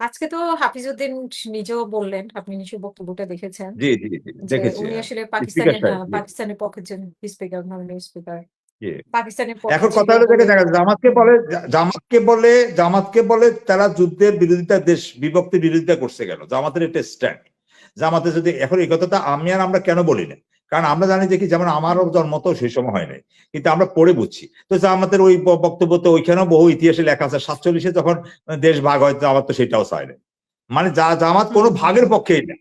আজকে তো হাফিজউদ্দিন নিজেও বললেন, আপনি নিশ্চয়ই বক্তব্যটা দেখেছেন জি, জি, জি, যে দেখেছি। উনি আসলে স্পিকার পাকিস্তানের সাহেব, জি, পাকিস্তানের পক্ষে যে স্পিকার, মাননীয় স্পিকার জি। পাকিস্তানের পক্ষে এখন ছিল কথা হলো বলে। দেখে দেখা যায়, হুম, জামাতকে বলে তারা যুদ্ধের বিরোধিতা, দেশ বিভক্তি বিরোধিতা করছে কেন? জামাতের একটা স্ট্যান্ড। জামাতে যদি এখন এই কথাটা আমি আর আমরা কেন বলি না, কারণ আমরা জানি যে কি, যেমন হুম, আমারও জন্ম তো সেই সময় হয় নাই, কিন্তু আমরা পড়ে বুঝছি। তো জামাতের ওই বক্তব্য তো ওইখানেও বহু ইতিহাসে লেখা আছে, 47-এ যখন দেশ ভাগ হয় জামাত তো সেটাও চায় না। মানে জামাত হুম, কোনো হুম, ভাগের পক্ষেই না।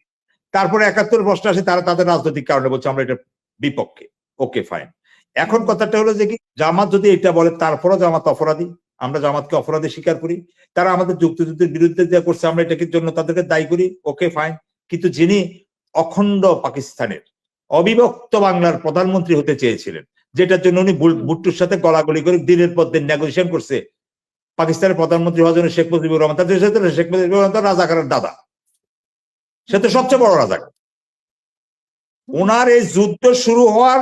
তারপরে 71 বছর আসে, তারা তাদের রাজনৈতিক কারণে বলছে আমরা এটা বিপক্ষে। ওকে, ফাইন। এখন হুম, কথাটা হলো যে কি, জামাত যদি এটা বলে তারপরও জামাত অপরাধী, আমরা জামাতকে অপরাধী স্বীকার করি। তারা আমাদের যুক্তিযুদ্ধের বিরুদ্ধে যা করছে আমরা এটাকে জন্য তাদেরকে দায়ী করি, ওকে ফাইন। কিন্তু যিনি অখণ্ড পাকিস্তানের অবিভক্ত বাংলার প্রধানমন্ত্রী হতে চেয়েছিলেন, যেটার জন্য উনি হুম, ভুট্টোর সাথে গলাগলি করে দিনের পর দিন নেগোসিয়েশন করছে, পাকিস্তানের প্রধানমন্ত্রী হওয়ার জন্য শেখ মুজিবুর রহমান, তাদের সাথে শেখ মুজিবুর রহমান রাজাকারের দাদা, সে হুম, তো সবচেয়ে বড় রাজাকার। হুম, ওনার এই যুদ্ধ শুরু হওয়ার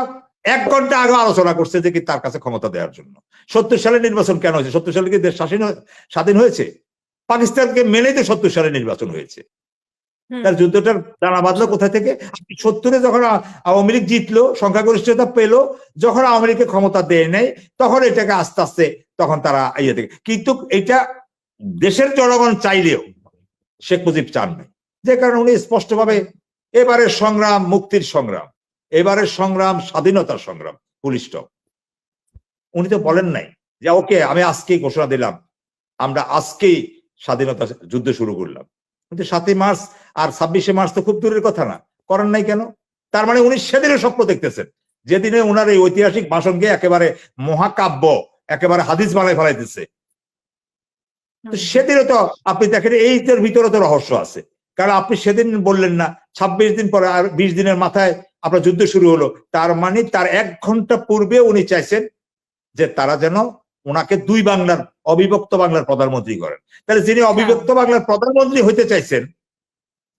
1 ঘন্টা আগে আলোচনা করছে যে কি তার কাছে ক্ষমতা দেওয়ার জন্য। 70 সালে নির্বাচন কেন হয়েছে? 70 সালে কি দেশ স্বাধীন হয়েছে? পাকিস্তানকে মেনেই তো 70 সালে নির্বাচন হয়েছে। হুম, তার যুদ্ধটার দানা বাঁধলো কোথা থেকে? 70-এ যখন আওয়ামী লীগ জিতলো, সংখ্যাগরিষ্ঠতা পেলো, যখন আওয়ামী লীগকে ক্ষমতা দেয় নাই, তখন এটাকে আস্তে আস্তে তখন তারা ইয়ে থেকে, কিন্তু এটা দেশের জনগণ চাইলেও শেখ মুজিব চান নাই। যে কারণে উনি স্পষ্টভাবে এবারের সংগ্রাম মুক্তির সংগ্রাম, এবারের সংগ্রাম স্বাধীনতার সংগ্রাম, পুলিশ স্টপ। উনি তো বলেন নাই যে ওকে আমি আজকেই ঘোষণা দিলাম, আমরা আজকেই স্বাধীনতা যুদ্ধ শুরু করলাম। কিন্তু 7ই মার্চ আর 26শে মার্চ তো খুব দূরের কথা না, করেন নাই কেন? তার মানে উনি সেদিনের স্বপ্ন দেখতেছেন, যেদিনে উনার এই ঐতিহাসিক ভাষণকে একেবারে মহাকাব্য, একেবারে হাদিস বানায় ফেলাইতেছে। তো হুম, সেদিনও তো আপনি দেখেন এইটার ভিতরে তো রহস্য আছে। কারণ আপনি সেদিন বললেন না, 26 দিন পরে আর 20 দিনের মাথায় আপনার যুদ্ধ শুরু হলো, তার মানে তার 1 ঘন্টা পূর্বে উনি চাইছেন যে তারা যেন ওনাকে দুই বাংলার, অবিভক্ত বাংলার প্রধানমন্ত্রী করেন। তাহলে যিনি হ্যাঁ, অবিভক্ত বাংলার প্রধানমন্ত্রী হইতে চাইছেন,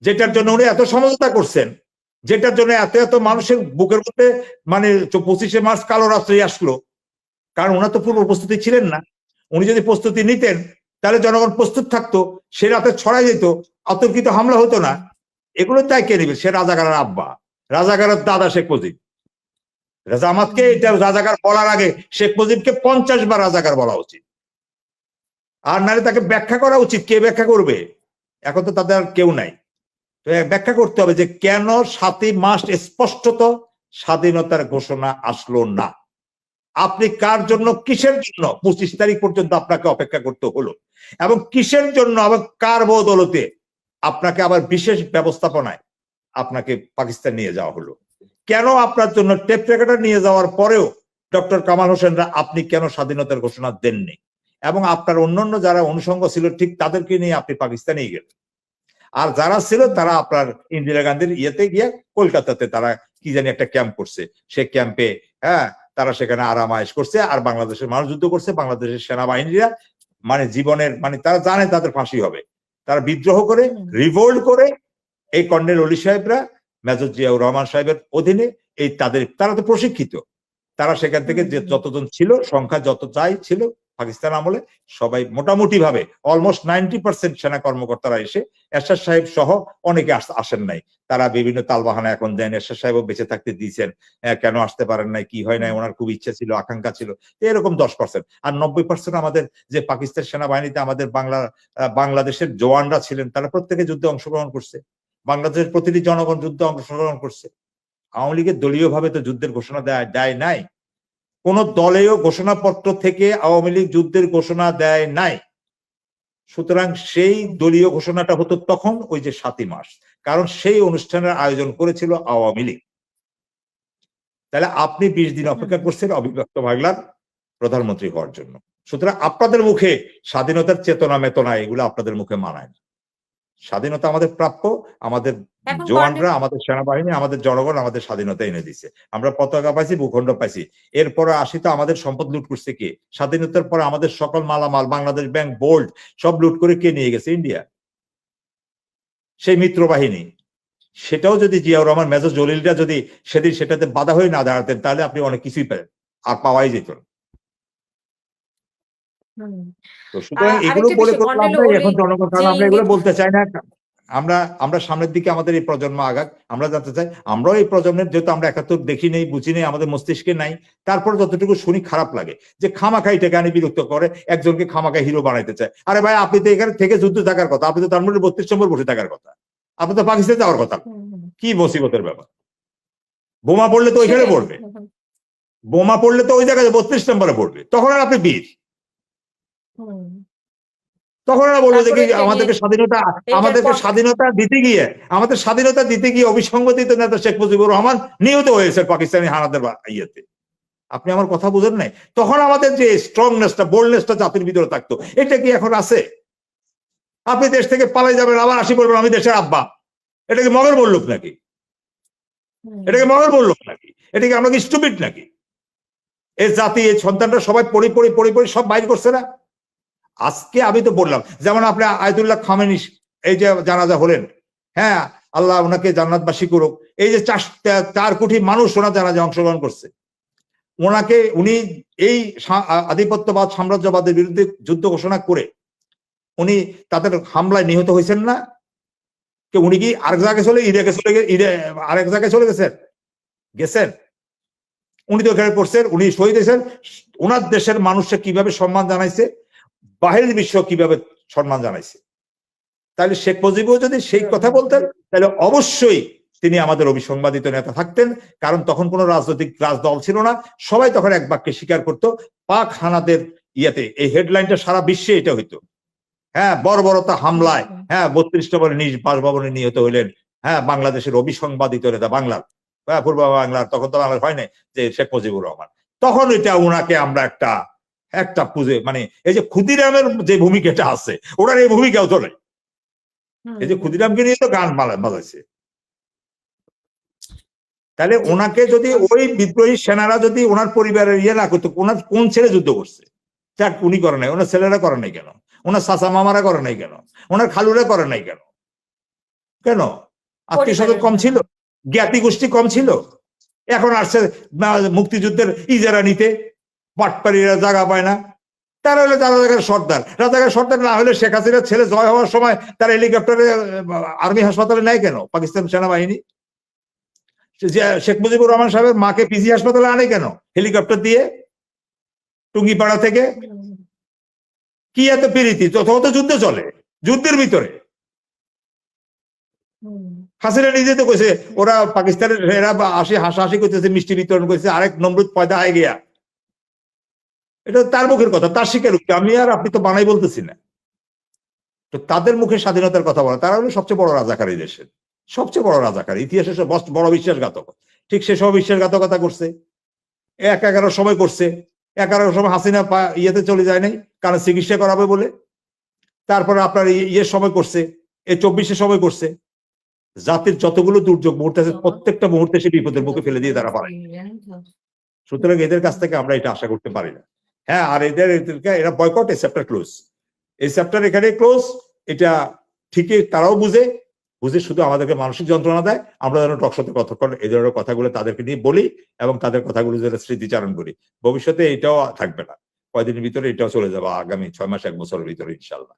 যেটার হুম, জন্য উনি এত সমঝোতা করছেন, যেটার জন্য এত এত হুম, মানুষের বুকের মধ্যে মানে 25শে মার্চ কালো রাত্রি আসলো, কারণ ওনার তো পূর্ব হুম, প্রস্তুতি ছিলেন না। উনি যদি প্রস্তুতি নিতেন, তাহলে জনগণ প্রস্তুত থাকতো, সে রাতে ছড়াই যেত, অতর্কিত হামলা হতো না। এগুলো তাই কে নিবে? সে রাজাকারের আব্বা, রাজাকারের দাদা শেখ মুজিব। জামাতকে হুম, এটা রাজাকার বলার আগে শেখ মুজিবকে 50 বার রাজাকার বলা উচিত। আর নাহলে তাকে ব্যাখ্যা করা উচিত। কে ব্যাখ্যা করবে? এখন তো তাদের কেউ নাই। তো ব্যাখ্যা করতে হবে যে কেন 7ই মার্চ স্পষ্টত স্বাধীনতার ঘোষণা আসলো না। আপনি কার হুম, জন্য, কিসের জন্য 25 তারিখ পর্যন্ত আপনাকে অপেক্ষা করতে হলো, এবং কিসের জন্য, আবার কার বদৌলতে আপনাকে আবার বিশেষ ব্যবস্থাপনায় আপনাকে পাকিস্তান নিয়ে যাওয়া হলো? কেন আপনার জন্য টেপ রেকর্ডার নিয়ে যাওয়ার পরেও ডক্টর কামাল হোসেনরা আপনি কেন স্বাধীনতার ঘোষণা দেননি? এবং আপনার অন্যান্য যারা অনুষঙ্গ ছিল ঠিক তাদেরকে নিয়ে আপনি পাকিস্তানেই গেলেন। আর যারা ছিল হুম, তারা আপনার ইন্দিরা গান্ধীর ইয়েতে গিয়ে কলকাতাতে তারা কি জানি একটা ক্যাম্প করছে, সে ক্যাম্পে, হ্যাঁ, তারা সেখানে আরাম আয়েশ করছে, আর বাংলাদেশের মানুষ যুদ্ধ করছে। বাংলাদেশের সেনাবাহিনীরা মানে জীবনের মানে তারা জানে তাদের ফাঁসি হবে, তারা বিদ্রোহ করে, হুম, রিভোল্ট করে, এই কর্নেল অলি সাহেবরা, মেজর জিয়াউর রহমান সাহেবের অধীনে, এই তারা তো প্রশিক্ষিত, তারা সেখান থেকে যে হুম, যতজন ছিল, সংখ্যা যত চাই ছিল পাকিস্তান আমলে, সবাই মোটামুটি ভাবে অলমোস্ট 90% সেনা কর্মকর্তারা এসে, এরশাদ সাহেব সহ অনেকে আসেন নাই। তারা বিভিন্ন তালবাহানা এখন দেন, এরশাদ সাহেবও বেঁচে থাকতে দিয়েছেন, কেন আসতে পারেন নাই, কি হয় নাই, হুম, ওনার খুব ইচ্ছা ছিল, আকাঙ্ক্ষা ছিল। এরকম 10%। আর 90% আমাদের যে পাকিস্তান সেনাবাহিনীতে আমাদের বাংলাদেশের জওয়ানরা ছিলেন, তারা প্রত্যেকে যুদ্ধে অংশগ্রহণ করছে। বাংলাদেশের প্রতিটি জনগণ যুদ্ধে অংশগ্রহণ করছে। আওয়ামী লীগের দলীয় ভাবে তো যুদ্ধের ঘোষণা দেয় নাই। কোন দলেও ঘোষণাপত্র থেকে আওয়ামী লীগ যুদ্ধের ঘোষণা দেয় নাই। সুতরাং সেই দলীয় ঘোষণাটা হতো তখন ওই যে 7ই মার্চ, কারণ সেই অনুষ্ঠানের আয়োজন করেছিল আওয়ামী লীগ। তাহলে আপনি 20 দিন হুম, অপেক্ষা করছেন অবিভক্ত বাংলার প্রধানমন্ত্রী হওয়ার জন্য। সুতরাং আপনাদের মুখে স্বাধীনতার চেতনা মেতনা এগুলো আপনাদের মুখে মানায় না। স্বাধীনতা আমাদের প্রাপ্য। আমাদের এখন কর্নেল। জওয়ানরা, আমাদের সেনাবাহিনী, আমাদের জনগণ আমাদের স্বাধীনতা এনে দিছে। আমরা পতাকা পাইছি, ভূখণ্ড পাইছি। এরপরে আসি তো আমাদের সম্পদ লুট করছে কে? স্বাধীনতার পরে আমাদের সকল মালামাল, বাংলাদেশ ব্যাংক, বোল্ট সব লুট করে কে নিয়ে গেছে? ইন্ডিয়া, সেই মিত্র বাহিনী। সেটাও যদি জিয়াউর রহমান, মেজর জলিলরা যদি সেদিন সেটাতে বাধা হয়ে না দাঁড়াতেন, তাহলে আপনি অনেক কিছুই পেলেন, আর পাওয়াই যেত না। হুম। তো সুতরাং এগুলো আরেকটা বলে বিষয় কোনো লাভ কর্নেল নাই ওলি এখন জনগণ, যে কারণ আমরা এগুলো ইঙ্গিত বলতে চাই না। আমরা সামনের দিকে আমাদের এই প্রজন্ম আগাক, আমরা জানতে চাই। আমরাও এই প্রজন্মের, যেহেতু আমরা 71 দেখি নেই, বুঝি নেই, আমাদের মস্তিষ্কে নাই, তারপর যতটুকু শুনি খারাপ লাগে যে খামাখা এটাকে আনি বিরক্ত করে, একজনকে খামাখা হিরো বানাইতে চায়। আরে ভাই, আপনি তো এখানে থেকে যুদ্ধ থাকার কথা, আপনি তো তার মধ্যে 32 নম্বর বসে থাকার কথা, আপনি তো পাকিস্তানে যাওয়ার কথা। কি মুসিবতের ব্যাপার! বোমা পড়লে তো ওইখানে সেটাই। পড়বে, বোমা পড়লে তো ওই জায়গায় 32 নম্বরে পড়বে, তখন আর আপনি বীর, তখন ওরা বলবো যে কি তারপরে এটা নিয়ে এটার আমাদেরকে পর স্বাধীনতা দিতে গিয়ে অবিসংগঠিত নেতা শেখ মুজিবুর রহমান নিহত হয়েছে পাকিস্তানি হানাদের ইয়েতে। আপনি আমার কথা বুঝেন নাই? তখন আমাদের যে স্ট্রংনেসটা, বোল্ডনেসটা জাতির ভিতরে থাকতো, এটা কি এখন আছে? আপনি দেশ থেকে পালাই যাবেন, আবার আসি বলবেন আমি দেশের আব্বা। এটা কি মগের বললুক নাকি? এটাকে মগের বললুক নাকি? এটা কি আমরা কি স্টুপিড নাকি? এই জাতি, এই সন্তানরা সবাই পড়ি সব বাইর করছে না। আজকে আমি তো বললাম, যেমন আপনি আয়াতুল্লাহ খামেনি এই যে জানাজা হলেন, হ্যাঁ, আল্লাহ ওনাকে জান্নাতবাসী করুক। এই যে 4 কোটি মানুষ ওনার জানাজা অংশগ্রহণ করছে, ওনাকে উনি এই আধিপত্যবাদ সাম্রাজ্যবাদের বিরুদ্ধে যুদ্ধ ঘোষণা করে উনি তাদের হামলায় নিহত হয়েছেন না? উনি কি আরেক জায়গায় আরেক জায়গায় চলে গেছেন? উনি তো এখানে করছেন, উনি শহীদ হয়েছেন। ওনার দেশের মানুষকে কিভাবে সম্মান জানাইছে, বাহিরের বিশ্ব কিভাবে সম্মান জানাইছে। তাহলে শেখ মুজিবও যদি সেই কথা বলতেন, তাহলে অবশ্যই তিনি আমাদের অবিসংবাদিত নেতা থাকতেন। কারণ তখন কোনো রাজনৈতিক রাজদল ছিল না, সবাই তখন এক বাক্যে স্বীকার করতো পাক হানাদের ইয়েতে। এই হেডলাইনটা সারা বিশ্বে এটা হইতো, হ্যাঁ, বর্বরতা হামলায়, হ্যাঁ, 32 নম্বরে নিজ বাসভবনে নিহত হইলেন, হ্যাঁ, বাংলাদেশের অবিসংবাদিত নেতা, বাংলার, হ্যাঁ, পূর্ব বাংলার, তখন তো বাংলার হয় নাই, যে শেখ মুজিবুর রহমান। তখন এটা ওনাকে আমরা একটা পুজো, মানে এই যে ক্ষুদিরামের যে ভূমিকাটা আছে, ওনার এই ভূমিকাও তো নাই। এই যে ক্ষুদিরামকে নিয়ে তো গান বাজাইছে। তাহলে ওনাকে যদি ওই বিদ্রোহী সেনারা যদি ওনার পরিবারের ইয়ে না করতো, ওনার কোন ছেলে যুদ্ধ করছে? যাক, উনি করে নাই, ওনার ছেলেরা করে নাই কেন? ওনার চাচা মামারা করে নাই কেন? ওনার খালুরা করে নাই কেন? কেন? আত্মীয় স্বজন কম ছিল? জ্ঞাতি গোষ্ঠী কম ছিল? এখন আসছে মুক্তিযুদ্ধের ইজারা নিতে, পাটপাড়িরা জায়গা পায় না, তারা হলো রাজাকার সর্দার না হলে শেখ হাসিনার ছেলে জয় হওয়ার সময় তারা হেলিকপ্টারে আর্মি হাসপাতালে নেয় কেন পাকিস্তান সেনাবাহিনী? শেখ মুজিবুর রহমান সাহেবের মাকে পিজি হাসপাতালে আনে কেন হেলিকপ্টার দিয়ে টুঙ্গিপাড়া থেকে? কি এত প্রীতি? তত যুদ্ধ চলে, যুদ্ধের ভিতরে হাসিনা নিজে তো কইছে ওরা পাকিস্তানের এরা হাসাহাসি করতেছে, মিষ্টি বিতরণ করছে, আরেক নমরুদ পয়দা হয়ে গিয়া। এটা তার মুখের কথা, তার স্বীকারোক্তি, আমি আর আপনি তো বানাই বলতেছি না। তো তাদের মুখে স্বাধীনতার কথা বলা, তারা হলো সবচেয়ে বড় রাজাকার এই দেশের, সবচেয়ে বড় রাজাকার, ইতিহাসে বড় বিশ্বাসঘাতক। ঠিক সে সব বিশ্বাসঘাতকতা করছে, 11 সময় করছে। 11 সময় হাসিনা ইয়েতে চলে যায় নাই, কারণ চিকিৎসা করাবে বলে। তারপরে আপনার ইয়ের সময় করছে, এই 24-এ সময় করছে। জাতির যতগুলো দুর্যোগ মুহূর্তে আছে, প্রত্যেকটা মুহূর্তে সে বিপদের মুখে ফেলে দিয়ে তারা পারে। সুতরাং এদের কাছ থেকে আমরা এটা আশা করতে পারি না। হ্যাঁ, আর এরা বয়কট, এই চ্যাপ্টার ক্লোজ, এই চ্যাপ্টার এখানে ক্লোজ। এটা ঠিকই তারাও বুঝে শুধু আমাদেরকে মানসিক যন্ত্রণা দেয়। আমরা যেন টকশোতে কতক্ষণ এই ধরনের কথাগুলো তাদেরকে নিয়ে বলি এবং তাদের কথাগুলো যেন স্মৃতিচারণ করি। ভবিষ্যতে এটাও থাকবে না, কয়দিনের ভিতরে এটাও চলে যাবে, আগামী 6 মাস 1 বছরের ভিতরে ইনশাল্লাহ।